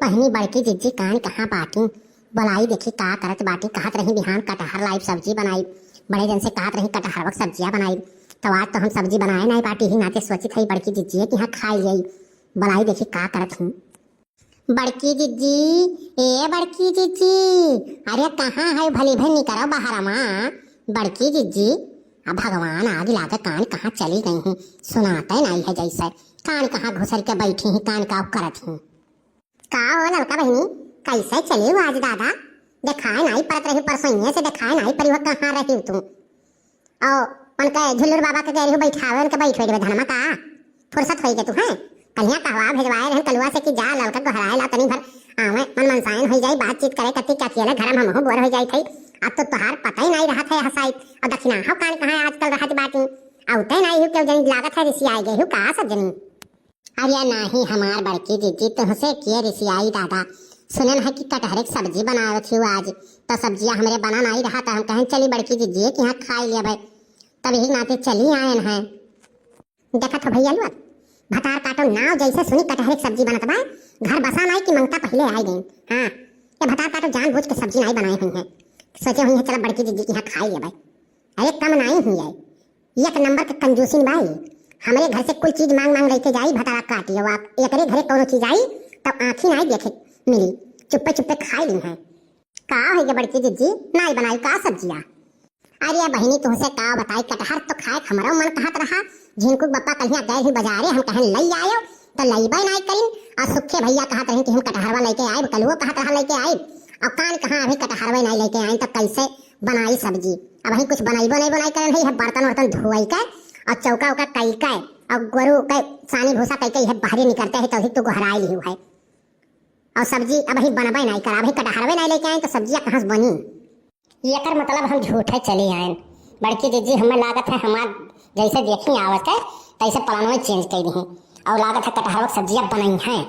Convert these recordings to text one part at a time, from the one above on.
पहनी बड़की जिज्जी कान कहाँ बाटी बलाई देखी का करत बाटी कहत रही बिहान कटहर लाई सब्जी बनाई बड़े दिन से कहत रही कटहर वक्त सब्जियां बनाई तो आज तो हम सब्जी बनाए नहीं बाटी ही नाते सोची थी बड़की जिज्जी कि हाँ खाई गई बलाई देखी का करत हूँ। बड़की जिज्जी ए बड़की जिज्जी अरे कहाँ है भली भली नहीं करो बाहर माँ बड़की जिज्जी अब भगवान आग लागे कान कहाँ चली गई हूँ सुनाते नहीं है जैसे कान कहाँ घुसर के बैठी ही कान का करत हूँ। का हो लड़का बहनी कैसे चली हो आज दादा दिखाए नहीं परत रही परसों से दिखाए नहीं परी हो कहाँ रही तुम ओ उनके झुल्लुर बाबा के गहरी बैठावे उनके बैठे धनमा का फुर्सत होई के तू है कन्या कहवा भेजवाए रहन कलुआ से कि जा लड़का को हराए ला तनी भर आवे मन मनसायन हो जाई बातचीत करे कति क्या अकेले घर में हम बोर हो जाई थई अब तो तोहार पता ही नहीं रहा था हसाई और दक्षिणा हो कान कहाँ आजकल रहत बाटी औते नहीं हो क्यों जनी लागत है रिसियाई गई हो का सब जनी। अरे नहीं हमार बड़की दीदी तुमसे किए रिसियाई दादा सुनन है कि कटहर की सब्जी बनाए थी आज तो सब्जियां हमारे बना नहीं रहा था हम कहें चली बड़की दीदी कि यहाँ खा लिया भाई तब यही नाते चली आए हैं देखा तो भैया लोग भतार काटो नाव जैसे सुनी कटहर की सब्जी बनत बा घर बसा नहीं कि मंगता पहले आई गई हाँ ये भतार काटो जानबूझ के सब्जी नहीं बनाई हुई है सोचे हुई है चला बड़की दीदी की यहाँ खा लिया भाई अरे कम नहीं हुई है एक नंबर के कंजूसिन भाई हमारे घर से कोई चीज मांग मांग लेके जाई भतारा काटी हो आप एक घरे कोनो चीज आई तो आँखी नहीं देखे मिली चुप्पे चुप्पे खाई ली है का है ये बड़की दीदी नहीं बनाई का सब्जिया। अरे बहनी तुमसे का बताई कटहर तो खाए हमारा मन कहत रहा झिनकू बप्पा कल गए ही बाजारे हम कहें लई आयो तो लईबे नहीं करीन और सुखे भैया कहत रहे कि हम कटहरवा लेके आए कलुओ कहत रहा लेके आए और कान कहाँ अभी कटहरवा नहीं लेके आए तो कैसे बनाई सब्जी अब वही कुछ बनाई नहीं करन है बर्तन वर्तन धोई के और चौका उका कई के और गोरू के सानी भूसा कई के बाहर निकलते है तो तो हराई ली है और सब्जी अब ही बनबे नहीं करा अभी कटहरवे नहीं लेके आए तो सब्जियां कहाँ से बनी ये कर मतलब हम झूठे चले आए बड़की दीदी हमें लागत है हमार जैसे देखी आवत है तैसे प्लान में चेंज कर दी और लागत है कटहर सब्जियां बनाई हैं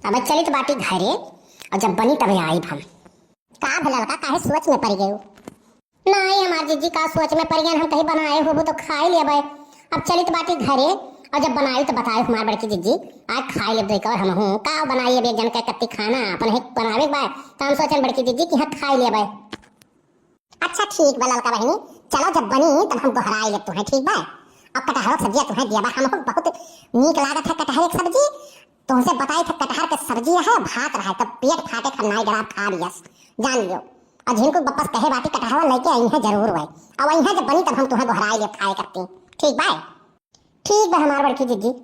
अब चली तो बाटी घरे और जब बनी तभी आई हम का भला लड़का काहे सोच में पड़ गए नहीं हमार जीजी का सोच में पड़ गए हम कहीं बनाए हो तो खा ही ले अब चली तो बाटी घरे और जब बनाई तो बताए हमार बड़की जीजी आज खा ले देख हम हूँ का बनाई अब एक जन का कत्ती खाना अपन है बनावे बाय तो हम सोचन बड़की जीजी कि हाँ खा ले बाय अच्छा ठीक बा लड़का बहनी चलो जब बनी तब हम दोहराई ले तुम्हें ठीक बा अब कटहर सब्जियां तुम्हें दिया बा हमको बहुत नीक लागत है कटहर की सब्जी तुमसे बताई था कटहर के सब्जी है भात रहा तब पेट फाटे खन्नाई डरा खा लियस जान लियो और जिनको वापस कहे बाटी कटहर लेके आई है जरूर भाई अब आई है जब बनी तब हम तुम्हें दोहराई ले खाए करती ठीक बा ठीक बा हमार बड़की दीदी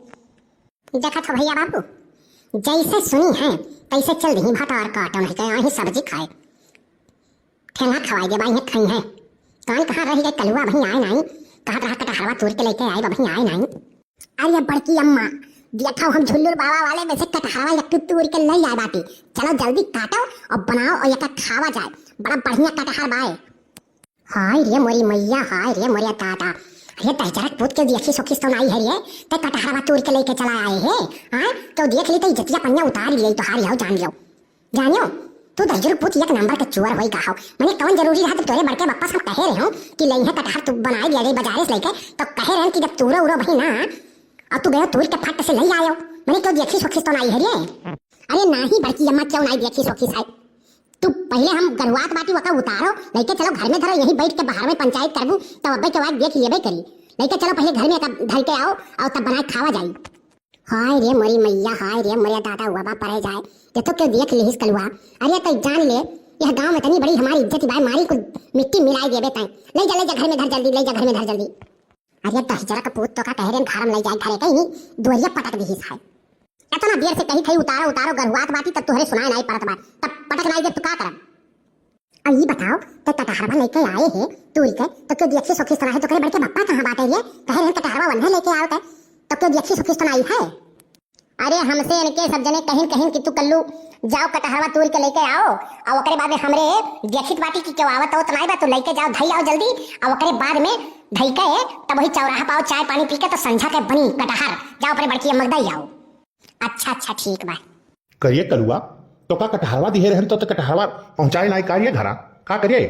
देखा था भैया बाबू जैसे सुनी है तैसे चल रही भात और काटो नहीं कहे आई सब्जी खाए ठेला खवाई दे भाई खाई है कान कहाँ रही गई कलुआ भाई आए नहीं कहा रहा कटहरवा तोड़ के लेके आए भाई आए नहीं अरे बड़की अम्मा देखा हम झुल्लुर बाबा वाले वैसे कटहरवा एक तोड़ के ले आए बाटी चलो जल्दी काटो और बनाओ और एक खावा जाए बड़ा बढ़िया कटहर बाए हाय रे मोरी मैया हाय रे मोरिया टाटा अरे बेचारा पूत के देखी सोखी तो नहीं है रे ते कटहरवा तोड़ के लेके चला आए है हां तो देख ली तो जतिया पन्या उतार लिए तो हार जान लियो जानियो तू दर्जन पुत एक नंबर के चोर होई कहा मैंने कौन जरूरी रहा तो तोरे बड़के बप्पा सब कहे रहे हो कि लई है कटहर तू बनाई दिया गई बाजारे से लेके तो कहे रहे कि जब तूरा उरो भाई ना और तू गयो तोड़ के फट से ले आयो मैंने क्यों देखी सोखी तो नहीं है रे अरे नहीं बड़की अम्मा क्यों नहीं देखी सोखी साहब तू पहले हम गरुआत बाटी वका उतारो लेके चलो घर में धरो यही बैठ के बाहर में पंचायत करबू तो अब्बे के बाद देख लेबे करी लेके चलो पहले घर में धर के आओ और तब बनाए खावा जाई हाय रे मोरी मैया हाय रे मोरिया दादा हुआ बा परे जाए ये तो क्यों देख ली कलुआ अरे तो जान ले यह गांव में तनी बड़ी हमारी इज्जत भाई मारी को मिट्टी मिलाई देबे ताई ले जा घर में धर जल्दी ले जा घर में धर जल्दी अरे तो जरा का पूत तो का कह रहे घर में ले जाए घरे कहीं दोरिया पटक दी है इतना देर से कहीं उतारो गरुआत बाटी तब तुहरे सुनाई नहीं पड़त बा तब पटक नहीं दे तू का करब अब ये बताओ तो कटहरवा लेके आए हैं तोड़ के तो क्यों देखी सोखी सुना है तो करे बड़के बप्पा कहां बाटे ये कह रहे कटहरवा वन्ने लेके आओ तो क्यों देखी सोखी सुनाई है अरे हमसे इनके सब जने कहीं कि तू कल्लू जाओ कटहरवा तोड़ के लेके आओ और ओकरे बाद हमरे देखित बाटी की क्यों आवत हो तो नहीं बा तू लेके जाओ धई आओ जल्दी और ओकरे बाद में धई के तब वही चौराहा पाओ चाय पानी पी के तो संझा के बनी कटहर जाओ अपने बड़की अम्मा दई आओ अच्छा ठीक बा करिए कलुआ तो का कटहरवा दिहे रहन तो कटहरवा पहुंचाए नहीं कारिए घरा का करिए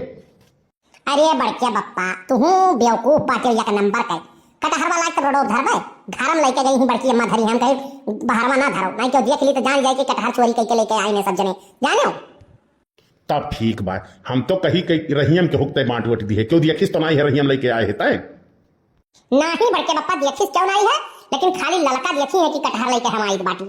अरे बड़के बप्पा तू बेवकूफ बाटे एक नंबर के कटहरवा लायक तो रोड धरबे घर में लेके गई हूँ बड़की अम्मा धरी हम कहे बाहरवा ना धरो नहीं क्यों देख ली तो जान जाए कि कटहर चोरी करके लेके आए ने सब जने जाने हो। तब ठीक बा, हम तो कही कही रहियम के हुक्ते बांट वट दी है, क्यों देखिस तो नहीं है रहियम लेके आए है तय नहीं बड़के बप्पा देखिस क्यों नहीं है, लेकिन खाली ललका देखी है कि कटहर लेके हम आई बाटी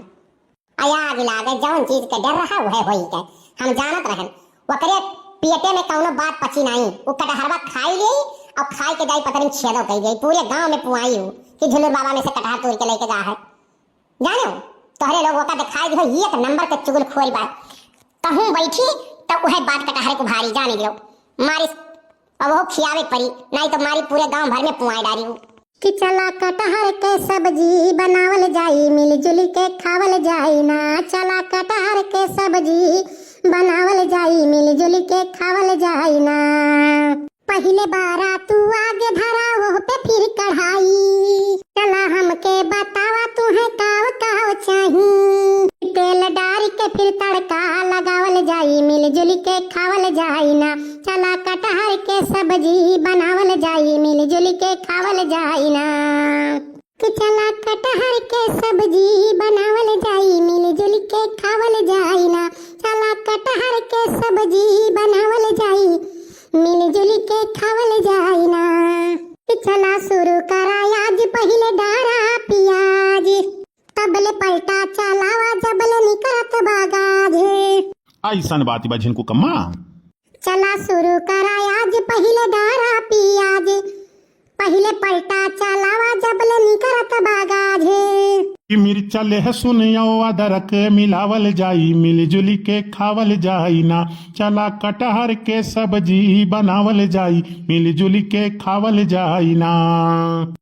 आया गिला गए जौन चीज के डर रहा वह होई के हम जानत रहन वकरे पेटे में कौनो बात पची नहीं वो कटहरवा खाई गई और खाई के जाई पता नहीं छेदो कही गई पूरे गांव में पुआई हो कि झुलूर बाबा में से कटहर तोड़ के लेके जा है जाने हो तोहरे लोग का दिखाई दो एक नंबर के चुगल खोल बात कहूं बैठी तो वह बात कटहर को भारी जाने गिरो मारी अब वो खियावे पड़ी नहीं तो मारी पूरे गांव भर में पुआई डाली कि चला कटहर के सब्जी बनावल जाई मिलजुल के खावल जाई ना चला कटहर के सब्जी बनावल जाई मिलजुल के खावल जाई ना पहले बारा तू आगे धरा वो पे फिर कढ़ाई चला हमके बतावा तुम्हें काव काव चाही तेल डाल के फिर तड़का लगावल जाई मिलजुल के खावल जाई ना चला कटहर के सब्जी बनावल जाई मिलजुल के खावल जाई ना कि चला कटहर के सब्जी बनावल जाई मिलजुल के खावल जाई ना चला कटहर के सब्जी बनावल जाई मिलजुल के खावल जाई ना कि चला शुरू करा आज पहले डारा प्याज तबले पलटा चलावा जबले निकलत बागाज ऐसन बात बा झिनको कम्मा चला शुरू करा आज पहले डारा प्याज पहले पलटा चलावा जबले निकलत बागाज कि मिर्चा लहसुन अदरक मिलावल जाई मिलजुल के खावल जाई ना चला कटहर के सब्जी बनावल जाई मिलजुल के खावल जाई ना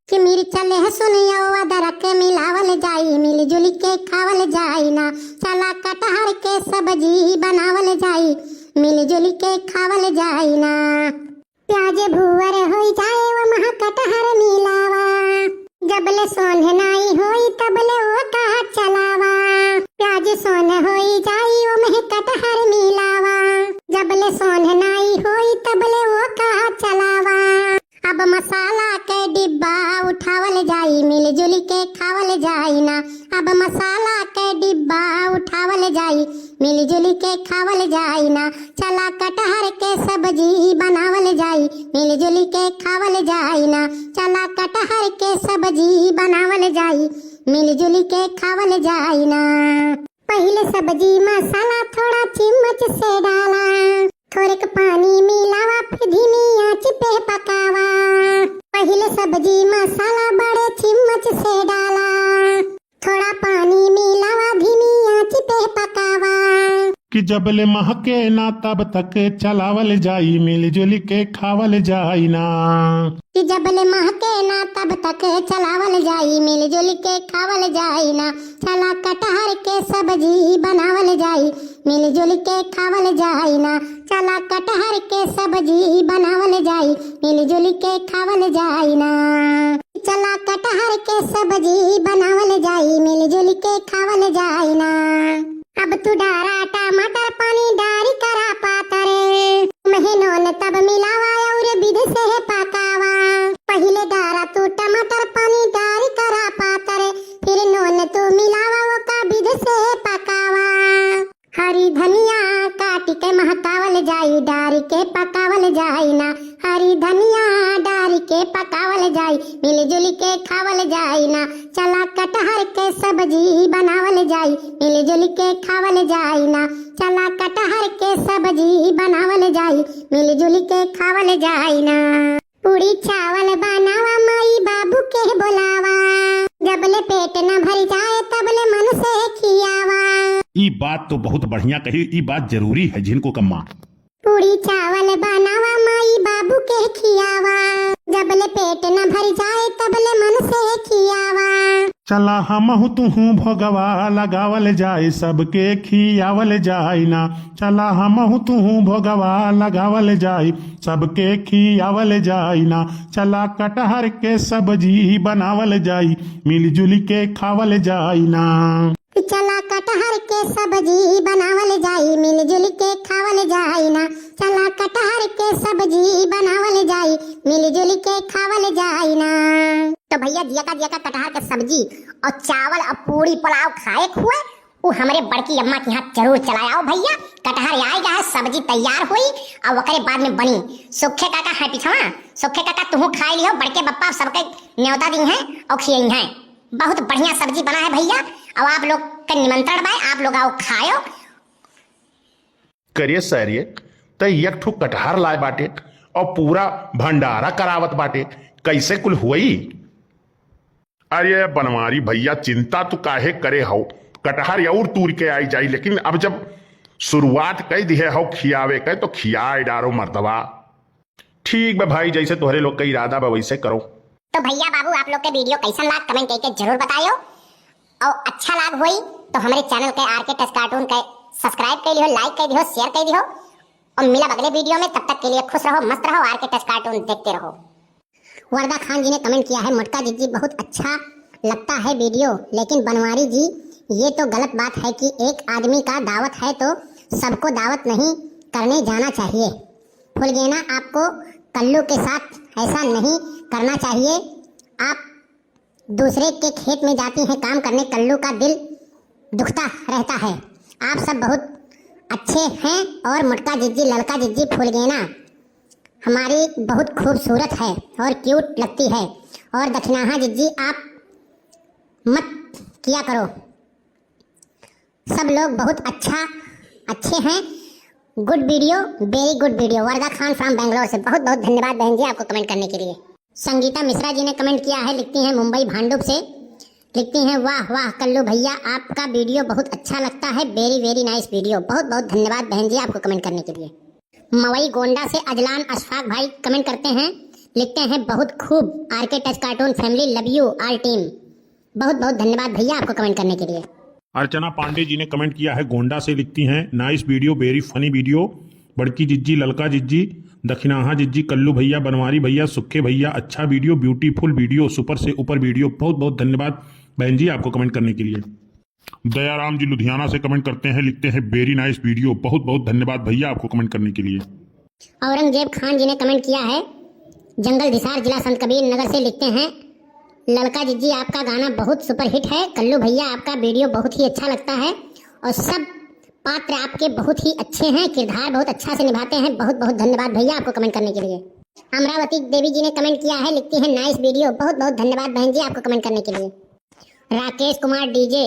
कि मिर्चा लहसुन अदरक मिलावल जाई मिलजुल के खावल जाई ना चला कटहर के सब्जी बनावल जाई मिलजुल के खावल जाई ना प्याज भुवर हो जाए वो महा कटहर मिलावा जबले सोन नाई होई तबले वो का चलावा प्याज सोन होई जाई वो मह कटहर मिलावा जबले सोन नाई होई तबले वो का चलावा अब मसाला के डिब्बा उठावल जाई मिलजुल के खावल जाई ना अब मसाला के डिब्बा उठावल जाई मिलजुल के खावल जाई ना चला कटहर के सब्जी बनावल जाई मिलजुल के खावल जाई ना चला कटहर के सब्जी बनावल जाई मिलजुल के खावल जाई ना पहले सब्जी मसाला थोड़ा चम्मच से डाला थोड़े पानी मिलावा फिर धीमी आंच पे पकावा पहले सब्जी मसाला बड़े चम्मच से डाला थोड़ा पानी मिलावा धीमी आंच पे पकावा कि जबले महके ना तब तक चलावल जाई मिलजुल के खावल जाई ना कि जबले महके ना तब तक चलावल जाई मिलजुल के खावल जाई ना चला कटहर के सब्जी बनावल जाई मिलजुल के खावल जाई ना चला कटहर के सब्जी बनावल जाई मिलजुल के खावल जाई ना चला कटहर के सब्जी बनावल जाई मिलजुल के खावल जाई ना अब तू डारा टमाटर पानी डारी करा पातरे महीनों तब मिलावा और विध से पकावा पहले डारा तू टमाटर पानी डारी करा पातरे फिर नोन तू मिलावा वो का विध से पकावा हरी धनिया काट के महकावल जाई डारी के पकावल जाई ना हरी धनिया डारी के पकावल जाई मिलजुल के खावल जाई ना चला कटहर के सब्जी बनावल जाई मिलजुल के खावल जाई ना चला कटहर के सब्जी बनावल जाई मिलजुल के खावल जाई ना पूरी चावल बनावा माई बाबू के बोलावा जबले पेट न भर जाए तबले मन से खियावा ई बात तो बहुत बढ़िया कही, ई बात जरूरी है झिनको कम्मा पूरी चावल बनावा माई बाबू के खियावा जबले पेट न भर जाए तबले मन से खियावा चला हमहु तुहू भोगवा लगावल जाए सबके खियावल जाए ना चला हमहु तुहू भोगवा लगावल जाए सबके खियावल जाए ना चला कटहर के सब्जी बनावल जाए मिलजुल के खावल जाए ना चला कटहर के सब्जी बनावल जाई मिलजुल के खावल जाई ना चला कटहर के सब्जी बनावल जाई मिलजुल के खावल जाई ना। तो भैया जिया का कटहर के सब्जी और चावल और पूरी पुलाव खाए हुए वो हमारे बड़की अम्मा के यहाँ जरूर चलाया भैया। कटहर आएगा है, सब्जी तैयार हुई और वकरे बाद में बनी। सुखे काका है पिछवा, सुखे काका तुम खाई लियो, बड़के बप्पा सबके न्योता दी हैं और खियई हैं। बहुत बढ़िया सब्जी बना है भैया और आप लोग का निमंत्रण बाय, आप लोग आओ खाओ। करिए सरिए तो एक ठो कटहर लाए बाटे और पूरा भंडारा करावत बाटे, कैसे कुल हुई? अरे बनवारी भैया चिंता तो काहे करे हो, कटहर और तूर के आई जाई, लेकिन अब जब शुरुआत कई दिए हो खियावे के तो खियाए डारो मर्दवा। ठीक बा भाई, जैसे तुम्हारे लोग का इरादा बा वैसे करो। तो भैया बाबू आप लोग के वीडियो कैसा लाग कमेंट करके जरूर बताइयो और अच्छा लाग हुई तो हमारे चैनल के आरके टच कार्टून के सब्सक्राइब कर लियो, लाइक कर दियो, शेयर कर दियो और मिला अगले वीडियो में। तब तक के लिए खुश रहो, मस्त रहो, आरके टच कार्टून देखते रहो। वरदा खान जी ने कमेंट किया है, मोटका जी बहुत अच्छा लगता है वीडियो, लेकिन बनवारी जी ये तो गलत बात है कि एक आदमी का दावत है तो सबको दावत नहीं करने जाना चाहिए। फुलगेना आपको कल्लू के साथ ऐसा नहीं करना चाहिए। आप दूसरे के खेत में जाती हैं काम करने, कल्लू का दिल दुखता रहता है। आप सब बहुत अच्छे हैं और मोटका जिज्जी, ललका जिज्जी, फुलगेना हमारी बहुत खूबसूरत है और क्यूट लगती है। और दक्षिणाहा जिज्जी आप मत किया करो, सब लोग बहुत अच्छे हैं। Good video, very good video. Varada Khan from Bangalore से बहुत बहुत धन्यवाद बहन जी आपको कमेंट करने के लिए। संगीता मिश्रा जी ने कमेंट किया है, लिखती हैं मुंबई भांडुप से, लिखती हैं वाह वाह कल्लू भैया आपका वीडियो बहुत अच्छा लगता है, वेरी वेरी नाइस वीडियो। बहुत बहुत धन्यवाद बहन जी आपको कमेंट करने के लिए। मवई गोंडा से अजलान अशफाक भाई कमेंट करते हैं, लिखते हैं बहुत खूब, RK touch cartoon family love you all team. बहुत बहुत धन्यवाद भैया आपको कमेंट करने के लिए। अर्चना पांडे जी ने कमेंट किया है गोंडा से, लिखती हैं nice video, very funny video. बड़की जिज्जी, ललका जिज्जी, दक्षिणाहा जिज्जी, कल्लू भैया, बनवारी भैया, सुक्खे भैया, अच्छा वीडियो, ब्यूटीफुल वीडियो, सुपर से ऊपर वीडियो। बहुत बहुत धन्यवाद बहन जी आपको कमेंट करने के लिए। दयाराम जी लुधियाना से कमेंट करते हैं, लिखते हैं वेरी नाइस वीडियो। बहुत बहुत धन्यवाद भैया आपको कमेंट करने के लिए। औरंगजेब खान जी ने कमेंट किया है, जंगल दिसार जिला संत कबीर नगर से, लिखते हैं ललका जिज्जी आपका गाना बहुत सुपर हिट है, कल्लू भैया आपका वीडियो बहुत ही अच्छा लगता है और सब पात्र आपके बहुत ही अच्छे हैं, किरदार बहुत अच्छा से निभाते हैं। बहुत बहुत धन्यवाद भैया आपको कमेंट करने के लिए। अमरावती देवी जी ने कमेंट किया है, लिखती हैं नाइस वीडियो। बहुत बहुत धन्यवाद बहन जी आपको कमेंट करने के लिए। राकेश कुमार डीजे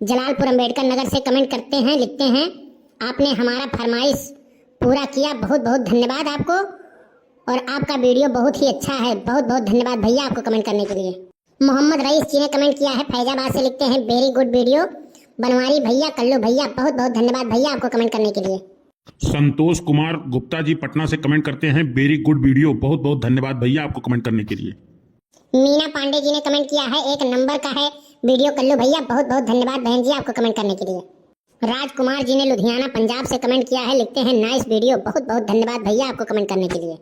जलालपुर अंबेडकर नगर से कमेंट करते हैं, लिखते हैं आपने हमारा फरमाइश पूरा किया, बहुत बहुत धन्यवाद आपको और आपका वीडियो बहुत ही अच्छा है। बहुत बहुत धन्यवाद भैया आपको कमेंट करने के लिए। मोहम्मद रईस जी ने कमेंट किया है फैजाबाद से, लिखते हैं वेरी गुड वीडियो, बनवारी भैया, कल्लू भैया, बहुत बहुत धन्यवाद भैया आपको कमेंट करने के लिए। संतोष कुमार गुप्ता जी पटना से कमेंट करते हैं, वेरी गुड वीडियो। बहुत बहुत धन्यवाद भैया आपको कमेंट करने के लिए। मीना पांडे जी ने कमेंट किया है, एक नंबर का है वीडियो कल्लू भैया, बहुत बहुत धन्यवाद बहन जी आपको कमेंट करने के लिए। राजकुमार जी ने लुधियाना पंजाब से कमेंट किया है, लिखते हैं नाइस वीडियो। बहुत बहुत धन्यवाद भैया आपको कमेंट करने के लिए।